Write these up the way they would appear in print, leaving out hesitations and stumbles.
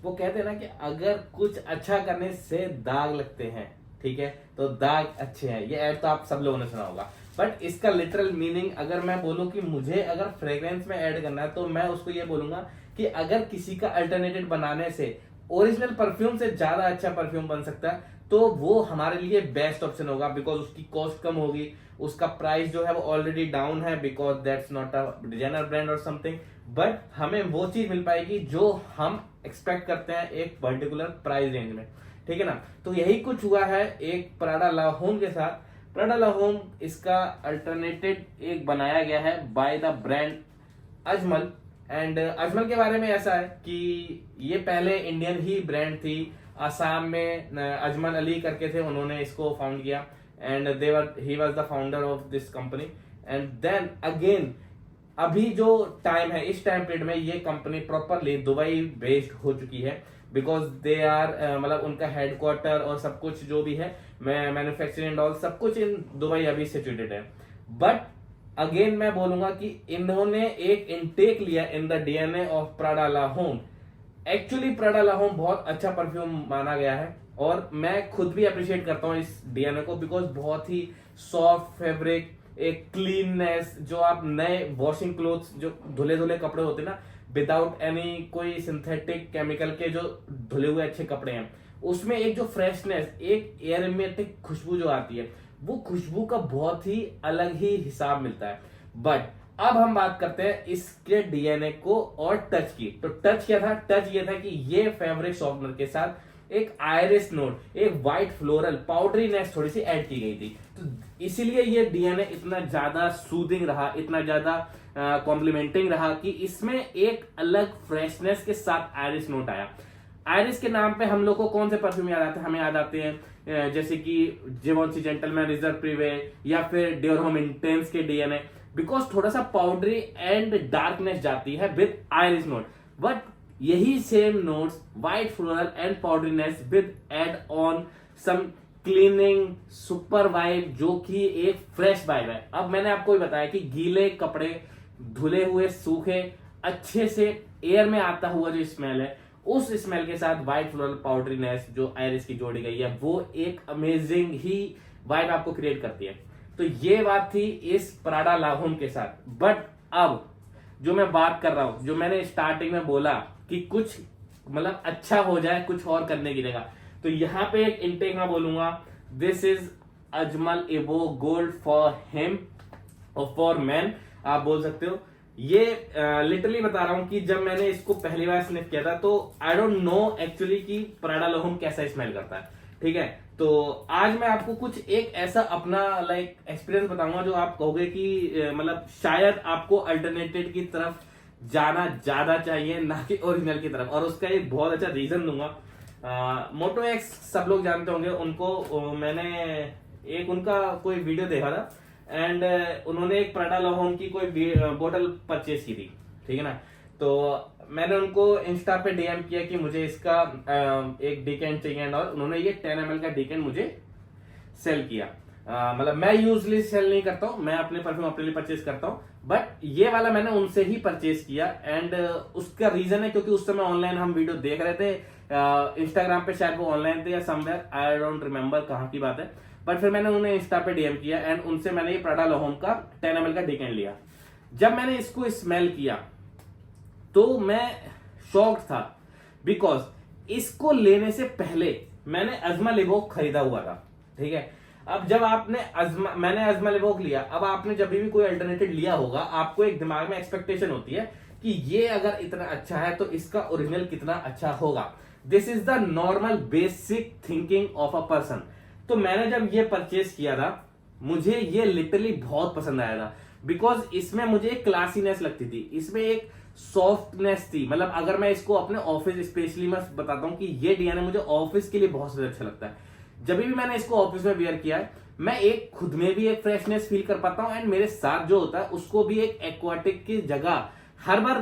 वो कहते हैं ना कि अगर कुछ अच्छा करने से दाग लगते हैं, ठीक है, तो दाग अच्छे हैं। ये ऐड तो आप सब लोगों ने सुना होगा, बट इसका लिटरल मीनिंग अगर मैं बोलूं कि मुझे अगर फ्रेग्रेंस में ऐड करना है, तो मैं उसको ये बोलूंगा कि अगर किसी का अल्टरनेटिव बनाने से ओरिजिनल परफ्यूम से ज्यादा अच्छा परफ्यूम बन सकता है, तो वो हमारे लिए बेस्ट ऑप्शन होगा, बिकॉज उसकी कॉस्ट कम होगी, उसका प्राइस जो है वो ऑलरेडी डाउन है, because that's not a designer brand और समथिंग, बट हमें वो चीज मिल पाएगी जो हम एक्सपेक्ट करते हैं एक पर्टिकुलर प्राइस रेंज में, ठीक है ना। तो यही कुछ हुआ है एक प्राडा ला होम के साथ। प्राडा ला होम इसका अल्टरनेटेड एक बनाया गया है by the brand Ajmal. And Ajmal के बारे में ऐसा है कि ये पहले इंडियन ही ब्रांड थी। आसाम में अजमल अली करके थे, उन्होंने इसको फाउंड किया, and he was the founder of this company. And then again अभी जो टाइम है, इस टाइम पीरियड में ये कंपनी प्रॉपरली दुबई बेस्ड हो चुकी है, बिकॉज दे आर मतलब उनका हेडक्वार्टर और सब कुछ जो भी है, मैन्युफैक्चरिंग एंड ऑल सब कुछ इन दुबई अभी सिचुएटेड है। बट अगेन मैं बोलूंगा कि इन्होंने एक इनटेक लिया in the DNA of Prada L'Homme. Actually Prada L'Homme बहुत अच्छा परफ्यूम माना गया है, और मैं खुद भी अप्रिशिएट करता हूँ इस डीएनए को, बिकॉज बहुत ही सॉफ्ट फैब्रिक, एक क्लीननेस, जो आप नए वॉशिंग क्लोथ्स जो धुले धुले कपड़े होते हैं ना, विदाउट एनी कोई सिंथेटिक केमिकल के जो धुले हुए अच्छे कपड़े हैं, उसमें एक जो फ्रेशनेस, एक एरोमेटिक खुशबू जो आती है, वो खुशबू का बहुत ही अलग ही हिसाब मिलता है। बट अब हम बात करते हैं इसके डीएनए को और टच की। तो टच क्या था? टच ये था कि ये फैब्रिक सॉफ्टनर के साथ एक आयरिस नोट, एक व्हाइट फ्लोरल पाउडरीनेस थोड़ी सी ऐड की गई थी, तो इसीलिए ये डीएनए इतना ज्यादा सूदिंग रहा, इतना ज्यादा कॉम्प्लीमेंटिंग रहा कि इसमें एक अलग फ्रेशनेस के साथ आयरिस नोट आया। आयरिस के नाम पे हम लोग को कौन से परफ्यूम याद आते हैं? हमें याद आते हैं जैसे कि जिवॉन्सी जेंटलमैन रिजर्व प्रिवे, या फिर डियोर होम इंटेंस के डीएनए, बिकॉज थोड़ा सा पाउडरी एंड डार्कनेस जाती है विद आयरिस नोट। बट यही same notes, white floral and powderiness with add on some cleaning super vibe, जो कि एक फ्रेश वाइब है। अब मैंने आपको भी बताया कि गीले कपड़े, धुले हुए सूखे, अच्छे से एयर में आता हुआ जो स्मेल है, उस स्मेल के साथ व्हाइट फ्लोरल पाउडरीनेस जो आयरिस की जोड़ी गई है, वो एक अमेजिंग ही वाइब आपको क्रिएट करती है। तो ये बात थी इस प्राडा ला होम के साथ। बट अब जो मैं बात कर रहा हूं, जो मैंने स्टार्टिंग में बोला कि कुछ मतलब अच्छा हो जाए कुछ और करने की जगह, तो यहां पे एक इनटेक मैं बोलूंगा, दिस इज अजमल एवो गोल्ड फॉर हिम और फॉर मैन, आप बोल सकते हो। ये लिटरली बता रहा हूं कि जब मैंने इसको पहली बार स्निफ किया था, तो आई डोंट नो एक्चुअली कि प्राडा ला होम कैसा स्मेल करता है, ठीक है। तो आज मैं आपको कुछ एक ऐसा अपना लाइक एक्सपीरियंस बताऊंगा जो आप कहोगे कि मतलब शायद आपको अल्टरनेटिव की तरफ जाना ज्यादा चाहिए, ना कि ओरिजिनल की तरफ, और उसका एक बहुत अच्छा रीजन दूंगा। मोटो एक्स सब लोग जानते होंगे उनको, मैंने एक उनका कोई वीडियो देखा था, एंड उन्होंने एक प्राडा ला होम की कोई बोतल परचेज की थी, ठीक है ना। तो मैंने उनको इंस्टा पे डीएम किया कि मुझे इसका एक डिकेंट चाहिए, और उन्होंने ये 10 ml का डिकेंट मुझे सेल किया। मतलब मैं यूजली सेल नहीं करता हूँ, मैं अपने परफ्यूम अपने लिए परचेज करता हूँ, बट ये वाला मैंने उनसे ही परचेज किया। एंड उसका रीजन है क्योंकि उस समय ऑनलाइन हम वीडियो देख रहे थे, इंस्टाग्राम पे शायद वो ऑनलाइन थे या समवेयर, आई डोंट रिमेम्बर कहाँ की बात है, बट फिर मैंने उन्हें इंस्टा पे डीएम किया, एंड उनसे मैंने ये प्राडा ला होम का 10 ml का डिकेंट लिया। जब मैंने इसको स्मेल किया तो मैं शॉक्ड था, बिकॉज इसको लेने से पहले मैंने अजमल एवोक खरीदा हुआ था, ठीक है। अब जब मैंने अजमल एवोक लिया, अब आपने जब भी कोई अल्टरनेटिव लिया होगा, आपको एक दिमाग में एक्सपेक्टेशन होती है कि ये अगर इतना अच्छा है तो इसका ओरिजिनल कितना अच्छा होगा। This is the normal basic thinking of a person. तो मैंने जब ये परचेज किया था, मुझे ये लिटरली बहुत पसंद आया था, बिकॉज इसमें मुझे एक क्लासीनेस लगती थी, इसमें एक सॉफ्टनेस थी। मतलब अगर मैं इसको अपने ऑफिस, स्पेशली मैं बताता हूं कि ये डीएनए मुझे ऑफिस के लिए बहुत ज्यादा अच्छा लगता है। जब भी मैंने इसको ऑफिस में वेयर किया है, मैं एक खुद में भी एक फ्रेशनेस फील कर पाता हूं, एंड मेरे साथ जो होता है उसको भी एक एक्वाटिक की जगह, हर बार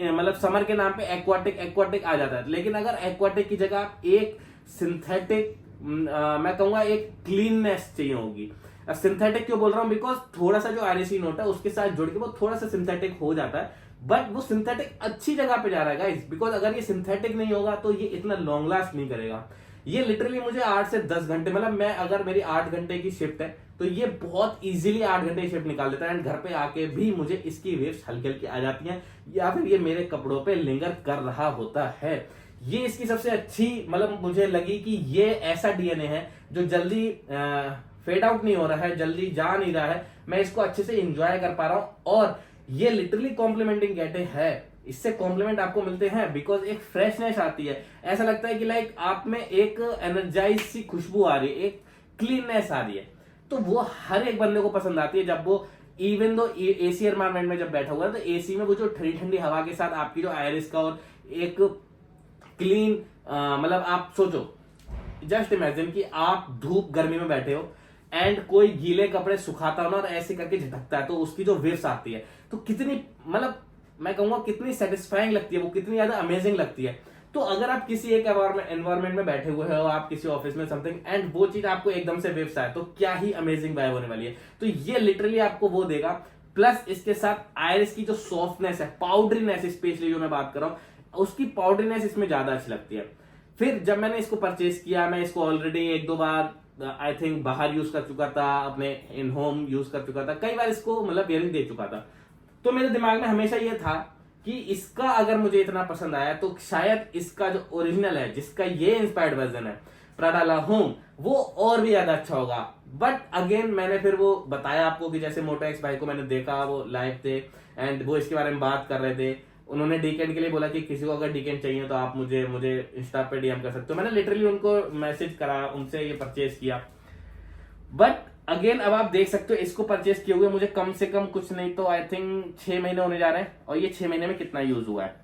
मतलब समर के नाम पे एक्वाटिक आ जाता है, लेकिन अगर एक्वाटिक की जगह आप एक सिंथेटिक, मैं कहूंगा एक क्लीननेस चाहिए होगी। सिंथेटिक क्यों बोल रहा हूं? बिकॉज थोड़ा सा जो आयरिसी नोट है उसके साथ जुड़ के वो थोड़ा सा सिंथेटिक हो जाता है, बट वो सिंथेटिक अच्छी जगह पे जा रहा है गाइस, बिकॉज अगर ये सिंथेटिक नहीं होगा तो ये इतना लॉन्ग लास्ट नहीं करेगा। ये लिटरली मुझे 8 से 10 घंटे, मतलब मैं अगर मेरी 8 घंटे की शिफ्ट है तो ये बहुत इजीली 8 घंटे की शिफ्ट निकाल देता है, एंड घर पे आके भी मुझे इसकी वेव्स हल्की हल्की आ जाती हैं, या फिर ये मेरे कपड़ों पे लिंगर कर रहा होता है। ये इसकी सबसे अच्छी मतलब मुझे लगी कि ये ऐसा डीएनए है जो जल्दी फेड आउट नहीं हो रहा है, जल्दी जा नहीं रहा है, मैं इसको अच्छे से इंजॉय कर पा रहा हूं। और ये लिटरली कॉम्प्लीमेंटिंग गेटे है, इससे कॉम्प्लीमेंट आपको मिलते हैं, बिकॉज एक फ्रेशनेस आती है, ऐसा लगता है कि लाइक आप में एक एनर्जाइज सी खुशबू आ रही है, एक क्लीननेस आ रही है, तो वो हर एक बंदे को पसंद आती है। जब वो इवन दो एसी एनवायरमेंट में जब बैठा हुआ है तो एसी में वो जो ठंडी ठंडी हवा के साथ आपकी जो आयरिस का और एक क्लीन मतलब आप सोचो, जस्ट इमेजिन कि आप धूप गर्मी में बैठे हो एंड कोई गीले कपड़े सुखाता हो ना और ऐसे करके झटकता है, तो उसकी जो वेव्स आती है तो कितनी मतलब मैं कहूंगा कितनी सेटिस्फाइंग लगती है, वो कितनी ज्यादा अमेजिंग लगती है। तो अगर आप किसी एक एनवायरमेंट में बैठे हुए हो, आप किसी ऑफिस में समथिंग, एंड वो चीज आपको एकदम से वेव्स आए, तो क्या ही अमेजिंग वाइब होने वाली है। तो ये लिटरली आपको वो देगा, प्लस इसके साथ आयरिस की जो सॉफ्टनेस है, पाउडरीनेस स्पेशली जो मैं बात कर रहा हूं, उसकी पाउडरीनेस इसमें ज्यादा अच्छी लगती है। फिर जब मैंने इसको परचेज किया, मैं इसको ऑलरेडी 1-2 बार आई थिंक बाहर यूज कर चुका था, अपने इन होम यूज कर चुका था, कई बार इसको मतलब बियरिंग दे चुका था। तो मेरे दिमाग में हमेशा ये था कि इसका अगर मुझे इतना पसंद आया तो शायद इसका जो ओरिजिनल है, जिसका ये इंस्पायर्ड वर्जन है प्राडा ला होम, वो और भी ज्यादा अच्छा होगा। बट अगेन मैंने फिर वो बताया आपको कि जैसे मोटो एक्स भाई को मैंने देखा, वो लाइव थे एंड वो इसके बारे में बात कर रहे थे, उन्होंने डीकेन के लिए बोला कि किसी को अगर डीकेन चाहिए तो आप मुझे इंस्टा पे डीएम कर सकते हो। मैंने लिटरली उनको मैसेज करा, उनसे ये परचेज किया। बट अगेन अब आप देख सकते हो इसको परचेज किए हुए मुझे कम से कम कुछ नहीं तो आई थिंक 6 महीने होने जा रहे हैं, और ये 6 महीने में कितना यूज हुआ है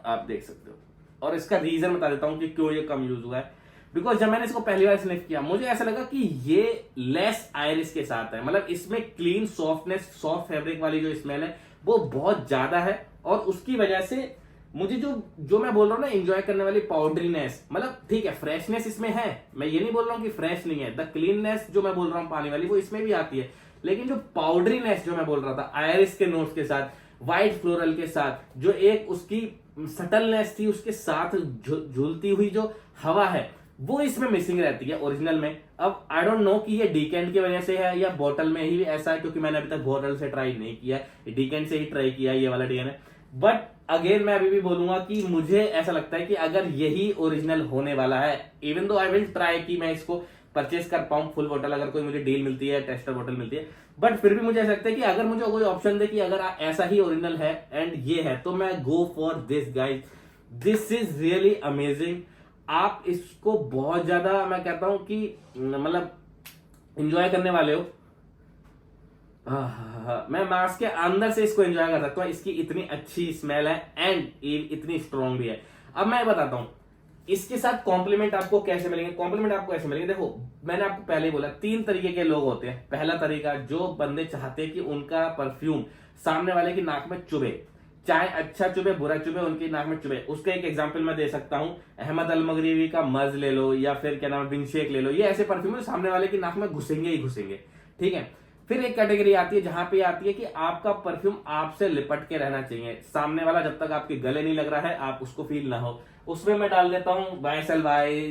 आप देख सकते हो। और इसका रीजन बता देता हूं कि क्यों ये कम यूज हुआ है। बिकॉज जब मैंने इसको पहली बार स्निफ किया मुझे ऐसा लगा कि ये लेस आयरिस के साथ है, मतलब इसमें क्लीन सॉफ्टनेस, सॉफ्ट फैब्रिक वाली जो स्मेल है वो बहुत ज्यादा है, और उसकी वजह से मुझे जो मैं बोल रहा हूँ ना एंजॉय करने वाली पाउडरीनेस, मतलब ठीक है फ्रेशनेस इसमें है, मैं ये नहीं बोल रहा हूँ कि फ्रेश नहीं है, द क्लीननेस जो मैं बोल रहा हूँ पानी वाली वो इसमें भी आती है, लेकिन जो पाउडरीनेस जो मैं बोल रहा था आयरिस के नोट्स के साथ, व्हाइट फ्लोरल के साथ, जो एक उसकी सटलनेस थी, उसके साथ झूलती हुई जो हवा है वो इसमें मिसिंग रहती है ओरिजिनल में। अब आई डोंट नो कि ये डीकेंट की वजह से है या बॉटल में ही ऐसा है, क्योंकि मैंने अभी तक बॉटल से ट्राई नहीं किया, डीकेंट से ही ट्राई किया ये वाला डीएनए। बट अगेन मैं अभी भी बोलूंगा कि मुझे ऐसा लगता है कि अगर यही ओरिजिनल होने वाला है, even though I will try कि मैं इसको परचेज कर पाऊं फुल बॉटल, अगर कोई मुझे डील मिलती है, टेस्टर बॉटल मिलती है, बट फिर भी मुझे ऐसा लगता है कि अगर मुझे कोई ऑप्शन दे कि अगर ऐसा ही ओरिजिनल है एंड ये है, तो मैं go for this guys, this is really amazing. आप इसको बहुत ज्यादा मैं कहता हूं कि मतलब इंजॉय करने वाले हो। मैं मास्क के अंदर से इसको एंजॉय कर सकता हूँ, इसकी इतनी अच्छी स्मेल है एंड इतनी स्ट्रॉन्ग भी है। अब मैं बताता हूँ इसके साथ कॉम्प्लीमेंट आपको कैसे मिलेंगे। कॉम्प्लीमेंट आपको ऐसे मिलेंगे, देखो मैंने आपको पहले ही बोला 3 तरीके के लोग होते हैं। पहला तरीका, जो बंदे चाहते हैं कि उनका परफ्यूम सामने वाले की नाक में चुभे, चाहे अच्छा चुभे बुरा चुभे, उनकी नाक में चुभे। उसका एक एग्जांपल मैं दे सकता हूं, अहमद अल मगरिबी का मर्ज ले लो, या फिर क्या नाम है विंगशेक ले लो। ये ऐसे परफ्यूम है सामने वाले की नाक में घुसेंगे ही घुसेंगे, ठीक है। फिर एक कैटेगरी आती है जहां पे आती है कि आपका परफ्यूम आपसे लिपट के रहना चाहिए, सामने वाला जब तक आपके गले नहीं लग रहा है आप उसको फील ना हो। उसमें मैं डाल देता हूं YSL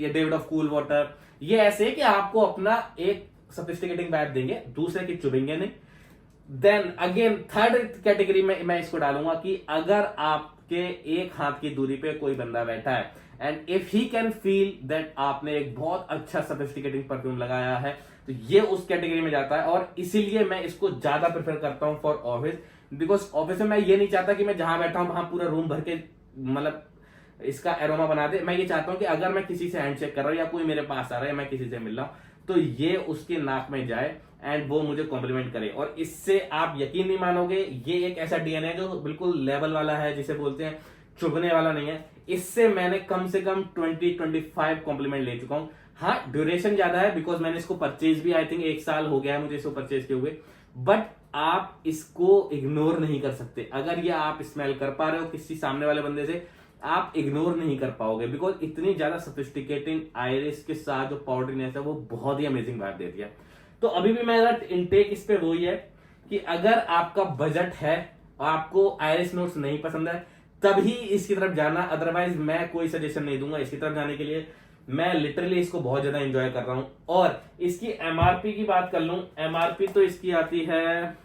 या डेविड ऑफ कूल वाटर। ये ऐसे है कि आपको अपना एक सोफिस्टिकेटिंग वाइब देंगे, दूसरे की चुभेंगे नहीं। देन अगेन थर्ड कैटेगरी में मैं इसको डालूंगा कि अगर आपके एक हाथ की दूरी पे कोई बंदा बैठा है and if he can feel that आपने एक बहुत अच्छा सोफिस्टिकेटिंग परफ्यूम लगाया है, तो ये उस कैटेगरी में जाता है। और इसीलिए मैं इसको ज्यादा प्रेफर करता हूं फॉर ऑफिस, बिकॉज ऑफिस में मैं ये नहीं चाहता कि मैं जहां बैठा हूं वहां पूरा रूम भर के मतलब इसका एरोमा बना दे। मैं ये चाहता हूं कि अगर मैं किसी से हैंडशेक कर रहा हूं या कोई मेरे पास आ रहा है, मैं किसी से मिल रहा हूं, तो ये उसके नाक में जाए एंड वो मुझे कॉम्प्लीमेंट करे। और इससे आप यकीन नहीं मानोगे, ये एक ऐसा डीएनए है जो बिल्कुल लेवल वाला है, जिसे बोलते हैं चुभने वाला नहीं है। इससे मैंने कम से कम 20-25 कॉम्प्लीमेंट ले चुका हूं। हाँ ड्यूरेशन ज्यादा है, बिकॉज मैंने इसको परचेज भी आई थिंक 1 साल हो गया है मुझे इसको परचेज किए हुए। बट आप इसको इग्नोर नहीं कर सकते। अगर ये आप स्मेल कर पा रहे हो किसी सामने वाले बंदे से, आप इग्नोर नहीं कर पाओगे, बिकॉज इतनी ज्यादा सोफिस्टिकेटिंग आयरिस के साथ जो पाउडरीनेस है वो बहुत ही अमेजिंग वाइब देती है। तो अभी भी मेरा इनटेक इस पे वही है कि अगर आपका बजट है आपको आयरिस नोट्स नहीं पसंद है तभी इसकी तरफ जाना, अदरवाइज मैं कोई सजेशन नहीं दूंगा इसकी तरफ जाने के लिए। मैं लिटरली इसको बहुत ज्यादा एंजॉय कर रहा हूं। और इसकी एमआरपी की बात कर लूं, एमआरपी तो इसकी आती है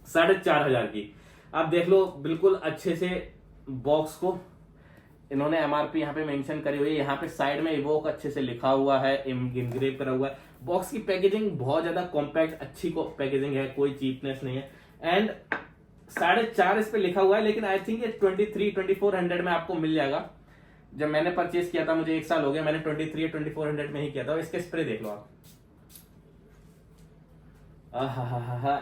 4,500 की। आप देख लो बिल्कुल अच्छे से बॉक्स को इन्होंने एमआरपी यहाँ पे मेंशन करी हुई है, यहाँ पे साइड में इवोक अच्छे से लिखा हुआ है, इनग्रेव करा हुआ है। बॉक्स की पैकेजिंग बहुत ज्यादा कॉम्पैक्ट अच्छी पैकेजिंग है, कोई चीपनेस नहीं है। एंड 4,500 इस पे लिखा हुआ है, लेकिन आई थिंक ये 23-2400 में आपको मिल जाएगा। जब मैंने परचेज किया था, मुझे 1 साल हो गया, मैंने 23-2400 में ही किया था। और इसके स्प्रे देख लो आप,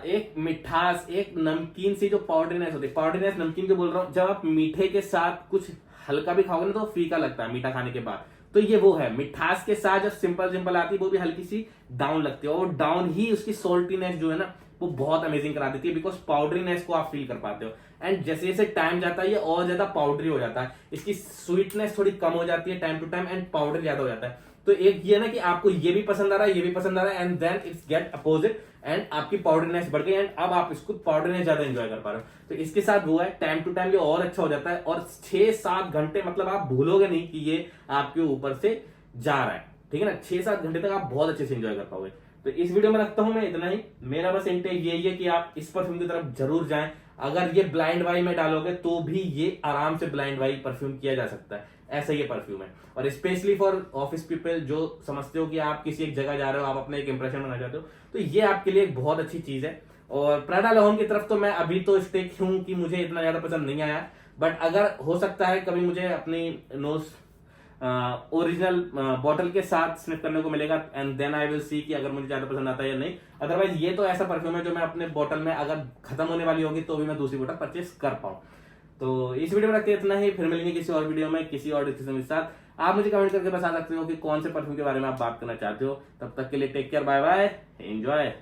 एक मिठास, एक नमकीन सी जो पाउडरीनेस होती है, पाउडरीनेस नमकीन के बोल रहा हूं, जब आप मीठे के साथ कुछ हल्का भी खाओगे ना तो फीका लगता है मीठा खाने के बाद, तो ये वो है। मिठास के साथ जब सिंपल सिंपल आती है वो भी हल्की सी डाउन लगती है, और डाउन ही उसकी सोल्टीनेस जो है ना वो बहुत अमेजिंग करा देती है, बिकॉज पाउडरीनेस को आप फील कर पाते हो। एंड जैसे जैसे टाइम जाता है ये और ज्यादा पाउडरी हो जाता है, इसकी स्वीटनेस थोड़ी कम हो जाती है time to time, and powder ज्यादा हो जाता है। तो एक ये ना कि आपको ये भी पसंद आ रहा है, ये भी पसंद आ रहा है, and then it's get opposite, and आपकी पाउडरनेस बढ़ गई, एंड अब आप इसको पाउडरनेस ज्यादा एंजॉय कर पा रहे हो। तो इसके साथ वो है, टाइम टू टाइम ये और अच्छा हो जाता है, और 6-7 घंटे मतलब आप भूलोगे नहीं कि ये आपके ऊपर से जा रहा है, ठीक है ना। 6-7 घंटे तक आप बहुत अच्छे से एंजॉय कर पाओगे। तो इस वीडियो में रखता हूं मैं इतना ही। मेरा बस इंटेक यही है कि आप इस परफ्यूम की तरफ जरूर जाएं। अगर ये ब्लाइंड वाई में डालोगे तो भी ये आराम से ब्लाइंड वाई परफ्यूम किया जा सकता है, ऐसा ये परफ्यूम है। और स्पेशली फॉर ऑफिस पीपल जो समझते हो कि आप किसी एक जगह जा रहे हो, आप अपने एक इंप्रेशन बनाना चाहते हो, तो ये आपके लिए एक बहुत अच्छी चीज है। और प्राडा लहोन की तरफ तो मैं अभी तो स्टेक हूं कि मुझे इतना ज्यादा पसंद नहीं आया, बट अगर हो सकता है कभी मुझे अपनी नोज ओरिजिनल बॉटल के साथ स्निफ करने को मिलेगा, and then I will see कि अगर मुझे ज्यादा पसंद आता है या नहीं। अदरवाइज ये तो ऐसा परफ्यूम है जो मैं अपने बॉटल में अगर खत्म होने वाली होगी तो भी मैं दूसरी बोतल परचेस कर पाऊं। तो इस वीडियो में रखते इतना ही, फिर मिलेंगे किसी और वीडियो में किसी और डिसीजन के साथ। आप मुझे कमेंट करके बता सकते हो कि कौन से परफ्यूम के बारे में आप बात करना चाहते हो। तब तक के लिए take care, bye bye, enjoy.